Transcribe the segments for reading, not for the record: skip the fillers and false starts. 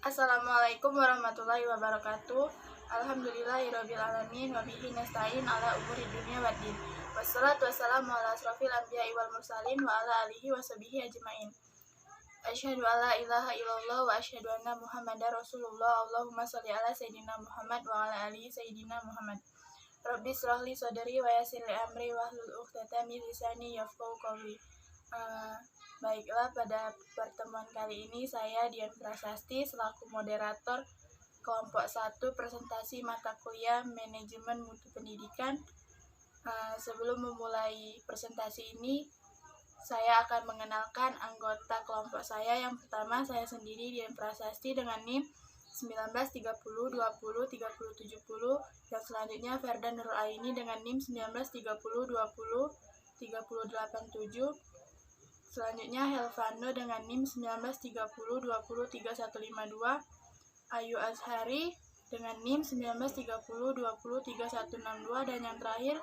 Assalamualaikum warahmatullahi wabarakatuh. Alhamdulillahirabbil alamin wa bihi nasta'in ala umuri dunya waddin. Wassalatu wassalamu ala asrofil anbiya'i wal mursalin wa ala alihi wa sahbihi ajmain. Asyhadu alla ilaha illallah wa asyhadu anna Muhammadar Rasulullah. Allahumma shalli ala sayyidina Muhammad wa ala alihi sayyidina Muhammad. Rabbi shrah li sadri wa yassir li amri wahlul 'uqdatam min lisani yafqahu qawli. Baiklah, pada pertemuan kali ini saya Dian Prasasti selaku moderator kelompok 1 presentasi mata kuliah Manajemen Mutu Pendidikan. Sebelum memulai presentasi ini, saya akan mengenalkan anggota kelompok saya. Yang pertama, saya sendiri Dian Prasasti dengan NIM 19 30 20 30 70. Yang selanjutnya Ferda Nurul Aini dengan NIM 19 30 20 30 87. Selanjutnya Helvano dengan NIM 19 30 20 3152. Ayu Azhari dengan NIM 19 30 20 3162. Dan yang terakhir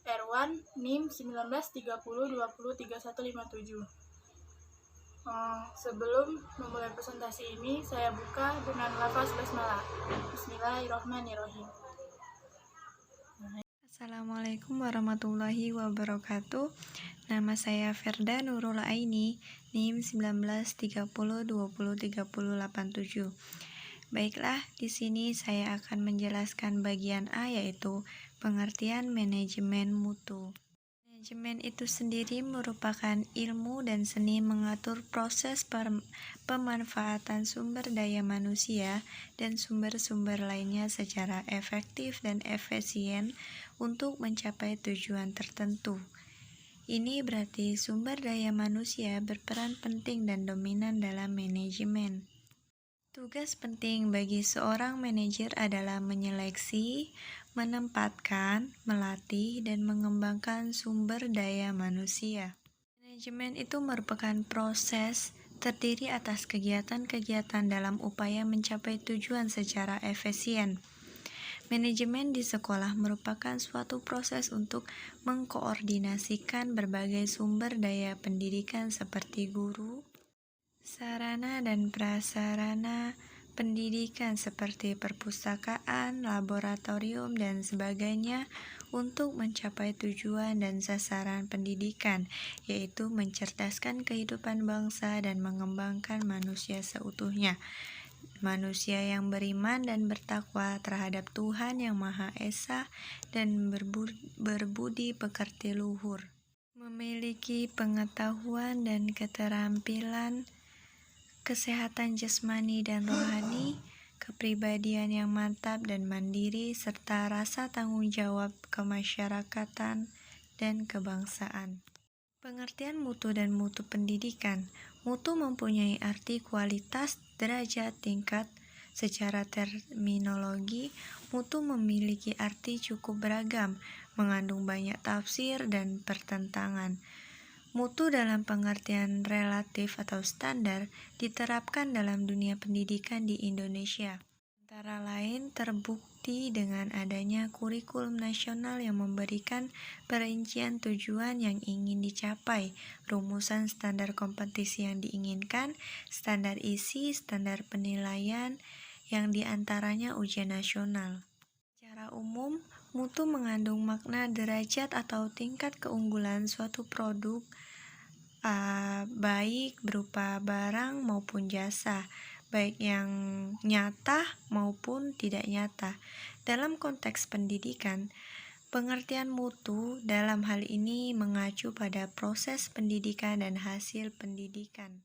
Erwan NIM 19 30 20 3157. Sebelum memulai presentasi ini, saya buka dengan lafaz basmalah. Bismillahirrahmanirrahim. Assalamualaikum warahmatullahi wabarakatuh. Nama saya Ferda Nurul Aini, NIM 19 30 20 30 87. Baiklah, di sini saya akan menjelaskan bagian A, yaitu pengertian manajemen mutu. Manajemen itu sendiri merupakan ilmu dan seni mengatur proses pemanfaatan sumber daya manusia dan sumber-sumber lainnya secara efektif dan efisien untuk mencapai tujuan tertentu. Ini berarti sumber daya manusia berperan penting dan dominan dalam manajemen. Tugas penting bagi seorang manajer adalah menyeleksi, menempatkan, melatih, dan mengembangkan sumber daya manusia. Manajemen itu merupakan proses terdiri atas kegiatan-kegiatan dalam upaya mencapai tujuan secara efisien. Manajemen di sekolah merupakan suatu proses untuk mengkoordinasikan berbagai sumber daya pendidikan seperti guru, sarana dan prasarana pendidikan seperti perpustakaan, laboratorium, dan sebagainya untuk mencapai tujuan dan sasaran pendidikan, yaitu mencerdaskan kehidupan bangsa dan mengembangkan manusia seutuhnya. Manusia yang beriman dan bertakwa terhadap Tuhan Yang Maha Esa dan berbudi pekerti luhur, memiliki pengetahuan dan keterampilan, kesehatan jasmani dan rohani, kepribadian yang mantap dan mandiri, serta rasa tanggung jawab kemasyarakatan dan kebangsaan. Pengertian mutu dan mutu pendidikan. Mutu mempunyai arti kualitas, derajat, tingkat. Secara terminologi, mutu memiliki arti cukup beragam, mengandung banyak tafsir dan pertentangan. Mutu dalam pengertian relatif atau standar diterapkan dalam dunia pendidikan di Indonesia. Antara lain terbukti dengan adanya kurikulum nasional yang memberikan perincian tujuan yang ingin dicapai, rumusan standar kompetisi yang diinginkan, standar isi, standar penilaian, yang diantaranya ujian nasional. Secara umum, mutu mengandung makna derajat atau tingkat keunggulan suatu produk, baik berupa barang maupun jasa, baik yang nyata maupun tidak nyata. Dalam konteks pendidikan, pengertian mutu dalam hal ini mengacu pada proses pendidikan dan hasil pendidikan.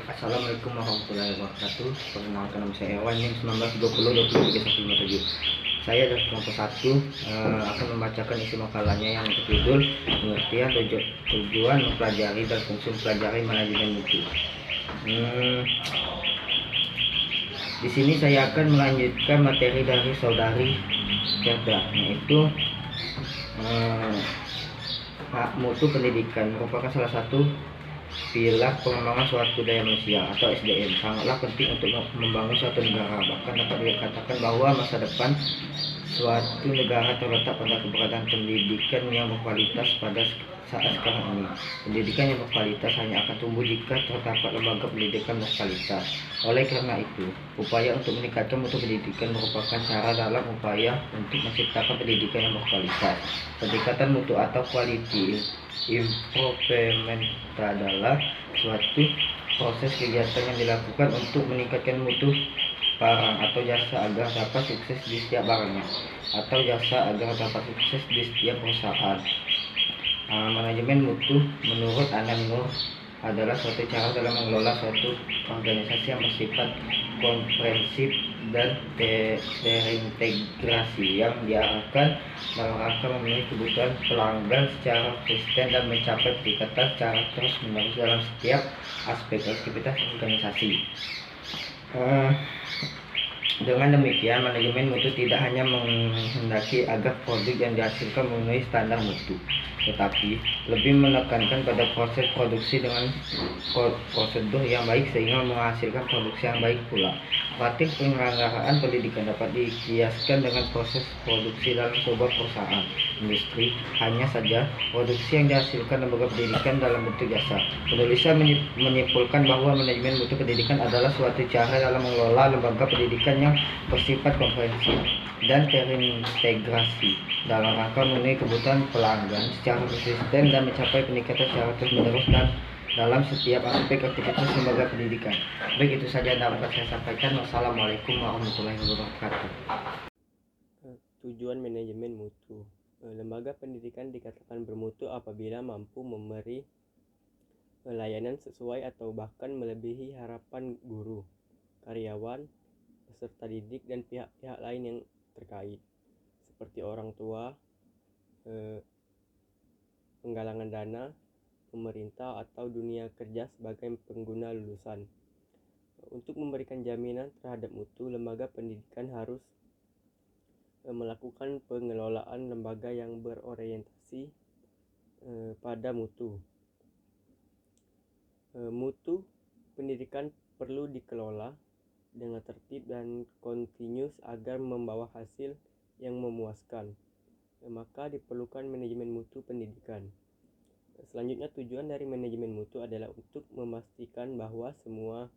Assalamualaikum warahmatullahi wabarakatuh. Perkenalkan, nama saya Ewan, NIM 19 20 20 3157. Saya dari kelompok 1 akan membacakan isi makalahnya yang berjudul pengertian tujuan mempelajari dan fungsi mempelajari manajemen mutu. Di sini saya akan melanjutkan materi dari saudari Ferda, yaitu mutu pendidikan merupakan salah satu pilar pengembangan suatu daya manusia atau SDM. Sangatlah penting untuk membangun suatu negara. Bahkan dapat dikatakan bahwa masa depan suatu negara terletak pada keberadaan pendidikan yang berkualitas pada saat sekarang ini. Pendidikan yang berkualitas hanya akan tumbuh jika terdapat lembaga pendidikan berkualitas. Oleh karena itu, upaya untuk meningkatkan mutu pendidikan merupakan cara dalam upaya untuk menciptakan pendidikan yang berkualitas. Peningkatan mutu atau quality improvement adalah suatu proses kegiatan yang dilakukan untuk meningkatkan mutu barang atau jasa agar dapat sukses di setiap barangnya, atau jasa agar dapat sukses di setiap perusahaan. Manajemen mutu menurut Anand Nur adalah suatu cara dalam mengelola suatu organisasi yang bersifat komprehensif dan terintegrasi yang diarahkan dalam rangka memenuhi kebutuhan pelanggan secara konsisten dan mencapai peningkatan secara terus-menerus dalam setiap aspek aktivitas organisasi. Dengan demikian, manajemen mutu tidak hanya menghendaki agar produk yang dihasilkan memenuhi standar mutu, tetapi lebih menekankan pada proses produksi dengan prosedur yang baik sehingga menghasilkan produksi yang baik pula. Praktik penyelenggaraan pendidikan dapat dikiaskan dengan proses produksi dalam sebuah perusahaan industri. Hanya saja, produksi yang dihasilkan lembaga pendidikan dalam bentuk jasa. Penulisan menyimpulkan bahwa manajemen mutu pendidikan adalah suatu cara dalam mengelola lembaga pendidikan yang bersifat komprehensif dan terintegrasi dalam rangka memenuhi kebutuhan pelanggan secara konsisten dan mencapai peningkatan secara terus-menerus dan dalam setiap aspek aktivitas lembaga pendidikan. Baik, itu saja yang dapat saya sampaikan. Wassalamualaikum warahmatullahi wabarakatuh. Tujuan manajemen mutu. Lembaga pendidikan dikatakan bermutu apabila mampu memberi layanan sesuai atau bahkan melebihi harapan guru, karyawan, peserta didik, dan pihak-pihak lain yang terkait, seperti orang tua, penggalangan dana, pemerintah, atau dunia kerja sebagai pengguna lulusan. Untuk memberikan jaminan terhadap mutu, lembaga pendidikan harus melakukan pengelolaan lembaga yang berorientasi pada mutu. Mutu pendidikan perlu dikelola dengan tertib dan kontinus agar membawa hasil yang memuaskan. Maka diperlukan manajemen mutu pendidikan. Selanjutnya, tujuan dari manajemen mutu adalah untuk memastikan bahwa semua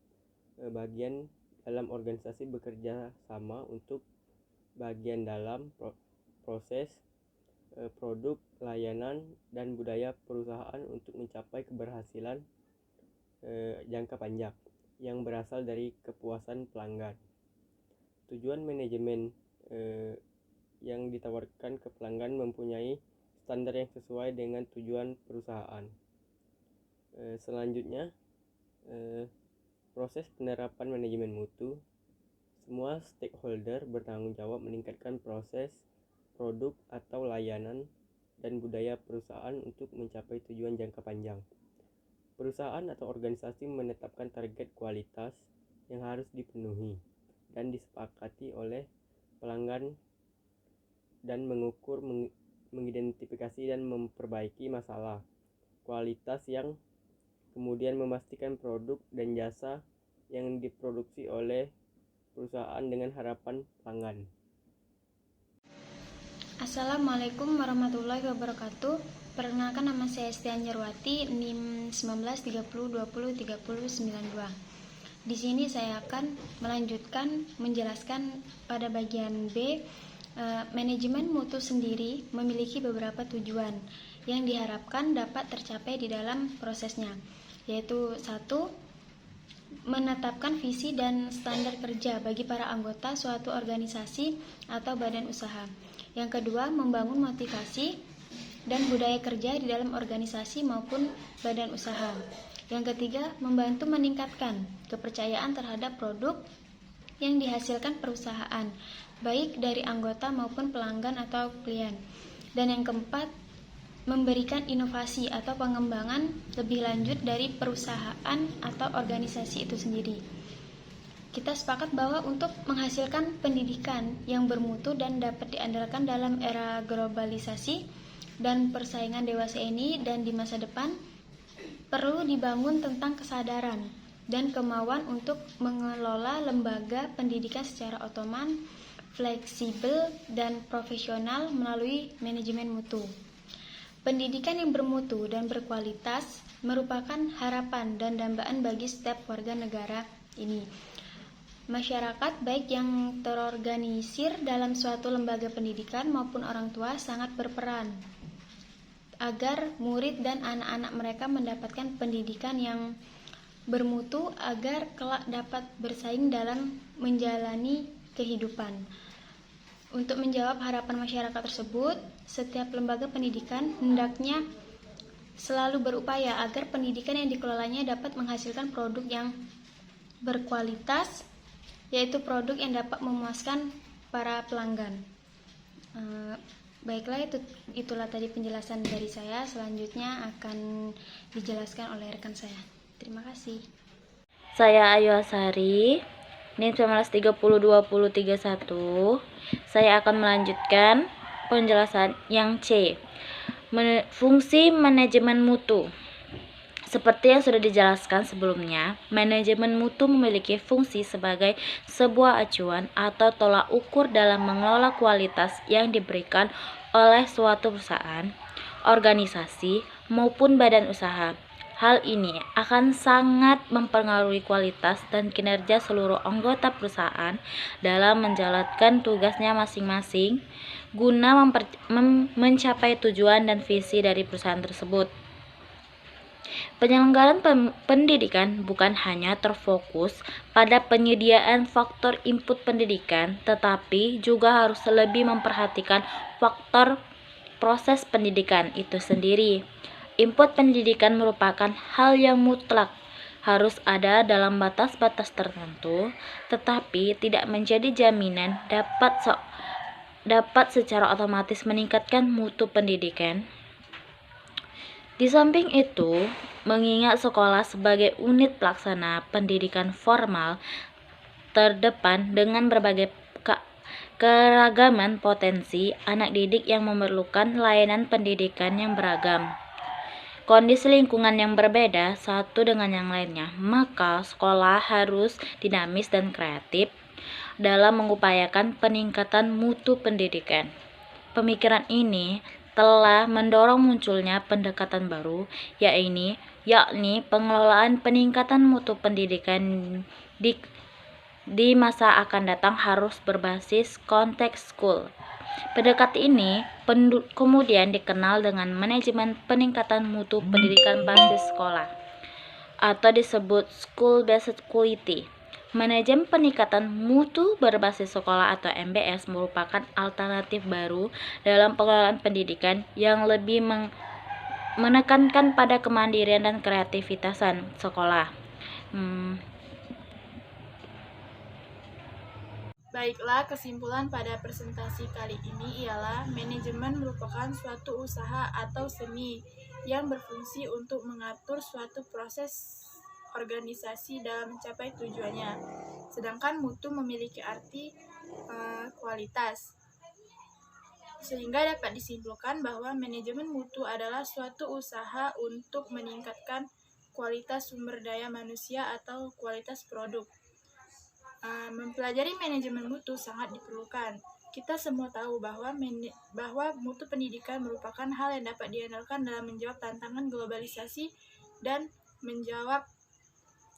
bagian dalam organisasi bekerja sama untuk bagian dalam proses, produk, layanan, dan budaya perusahaan untuk mencapai keberhasilan jangka panjang yang berasal dari kepuasan pelanggan. Tujuan manajemen yang ditawarkan ke pelanggan mempunyai standar yang sesuai dengan tujuan perusahaan. Selanjutnya, proses penerapan manajemen mutu. Semua stakeholder bertanggung jawab meningkatkan proses, produk, atau layanan dan budaya perusahaan untuk mencapai tujuan jangka panjang. Perusahaan atau organisasi menetapkan target kualitas yang harus dipenuhi dan disepakati oleh pelanggan dan mengukur, mengidentifikasi, dan memperbaiki masalah kualitas yang kemudian memastikan produk dan jasa yang diproduksi oleh perusahaan dengan harapan pelanggan. Assalamualaikum warahmatullahi wabarakatuh. Perkenalkan, nama saya Estian Jarwati, NIM 1930203092. Di sini saya akan melanjutkan menjelaskan pada bagian B. Manajemen mutu sendiri memiliki beberapa tujuan yang diharapkan dapat tercapai di dalam prosesnya, yaitu 1. Menetapkan visi dan standar kerja bagi para anggota suatu organisasi atau badan usaha. Yang kedua, membangun motivasi dan budaya kerja di dalam organisasi maupun badan usaha. Yang ketiga, membantu meningkatkan kepercayaan terhadap produk yang dihasilkan perusahaan, baik dari anggota maupun pelanggan atau klien. Dan yang keempat, memberikan inovasi atau pengembangan lebih lanjut dari perusahaan atau organisasi itu sendiri. Kita sepakat bahwa untuk menghasilkan pendidikan yang bermutu dan dapat diandalkan dalam era globalisasi dan persaingan dewasa ini dan di masa depan, perlu dibangun tentang kesadaran dan kemauan untuk mengelola lembaga pendidikan secara otonom, fleksibel, dan profesional melalui manajemen mutu. Pendidikan yang bermutu dan berkualitas merupakan harapan dan dambaan bagi setiap warga negara ini. Masyarakat baik yang terorganisir dalam suatu lembaga pendidikan maupun orang tua sangat berperan agar murid dan anak-anak mereka mendapatkan pendidikan yang bermutu agar kelak dapat bersaing dalam menjalani kehidupan. Untuk menjawab harapan masyarakat tersebut, setiap lembaga pendidikan hendaknya selalu berupaya agar pendidikan yang dikelolanya dapat menghasilkan produk yang berkualitas, yaitu produk yang dapat memuaskan para pelanggan. Baiklah, itulah tadi penjelasan dari saya. Selanjutnya akan dijelaskan oleh rekan saya. Terima kasih. Saya Ayu Asari, NIM 19302031. Saya akan melanjutkan penjelasan yang C. Fungsi manajemen mutu. Seperti yang sudah dijelaskan sebelumnya, manajemen mutu memiliki fungsi sebagai sebuah acuan atau tolak ukur dalam mengelola kualitas yang diberikan oleh suatu perusahaan, organisasi, maupun badan usaha. Hal ini akan sangat mempengaruhi kualitas dan kinerja seluruh anggota perusahaan dalam menjalankan tugasnya masing-masing guna mencapai tujuan dan visi dari perusahaan tersebut. Penyelenggaraan pendidikan bukan hanya terfokus pada penyediaan faktor input pendidikan, tetapi juga harus lebih memperhatikan faktor proses pendidikan itu sendiri. Input pendidikan merupakan hal yang mutlak, harus ada dalam batas-batas tertentu, tetapi tidak menjadi jaminan dapat secara otomatis meningkatkan mutu pendidikan. Di samping itu, mengingat sekolah sebagai unit pelaksana pendidikan formal terdepan dengan berbagai keragaman potensi anak didik yang memerlukan layanan pendidikan yang beragam, kondisi lingkungan yang berbeda satu dengan yang lainnya, maka sekolah harus dinamis dan kreatif dalam mengupayakan peningkatan mutu pendidikan. Pemikiran ini telah mendorong munculnya pendekatan baru, yakni pengelolaan peningkatan mutu pendidikan di masa akan datang harus berbasis konteks school. Pendekatan ini kemudian dikenal dengan manajemen peningkatan mutu pendidikan basis sekolah, atau disebut school-based quality. Manajemen peningkatan mutu berbasis sekolah atau MBS merupakan alternatif baru dalam pengelolaan pendidikan yang lebih menekankan pada kemandirian dan kreativitasan sekolah. Baiklah, kesimpulan pada presentasi kali ini ialah manajemen merupakan suatu usaha atau seni yang berfungsi untuk mengatur suatu proses organisasi dalam mencapai tujuannya. Sedangkan mutu memiliki arti kualitas. Sehingga dapat disimpulkan bahwa manajemen mutu adalah suatu usaha untuk meningkatkan kualitas sumber daya manusia atau kualitas produk. Mempelajari manajemen mutu sangat diperlukan. Kita semua tahu bahwa mutu pendidikan merupakan hal yang dapat diandalkan dalam menjawab tantangan globalisasi dan menjawab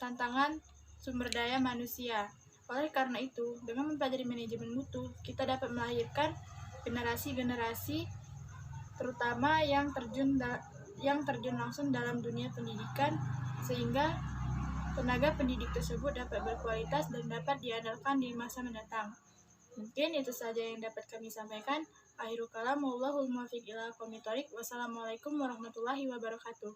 tantangan sumber daya manusia. Oleh karena itu, dengan mempelajari manajemen mutu, kita dapat melahirkan generasi-generasi terutama yang terjun langsung dalam dunia pendidikan, sehingga tenaga pendidik tersebut dapat berkualitas dan dapat diandalkan di masa mendatang. Mungkin itu saja yang dapat kami sampaikan. Akhirul kalam, wallahul muwaffiq ila aqwamit thoriq. Wassalamualaikum warahmatullahi wabarakatuh.